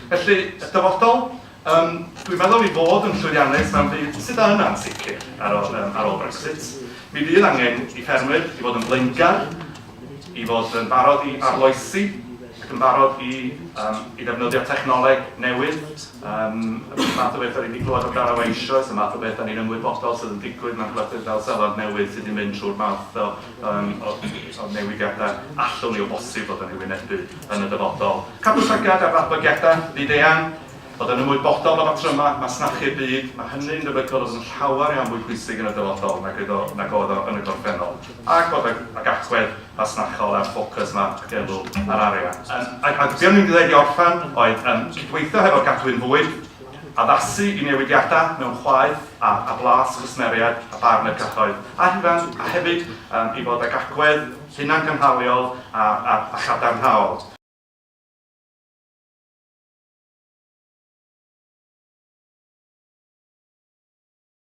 Felly, y dyfodol, dwi'n meddwl i fod yn llwyddiannus mewn byd sydd yna'n sicr ar ôl Brexit. Mi fydd angen i ffermwyr i fod yn blaengar, i fod yn barod i arloesi, ac yn barod i ddefnyddio technoleg newydd. Y math o beth da ni wedi clywed amdano eisoes, y math o beth da ni'n ymwybodol sydd yn digwydd mewn gwledydd fel Seland Newydd sydd wedi mynd trwy'r math o newidiadau allwn ni o bosib fod yn ei wynebu yn y dyfodol. Cadw llygad ar ddatblygiadau fyd-eang, bod yn ymwybodol o fatryma, masnachu'r byd, mae hynny'n debygol oedd yn llawer iawn fwy pwysig yn y dyfodol nag oedd o yn y gorffennol. Ac bod ag agwedd masnachol a'r ffocws yma ac elw ar arian. Ac be o'n i'n dweud i orffan oedd cydweithio hefo Gadwyn Fwyd, addasu i newidiadau mewn chwaith a blas chwsmeriad a barn y cyhoedd. A hefyd i fod ag agwedd hunan gynhaliol a chadarnhaol.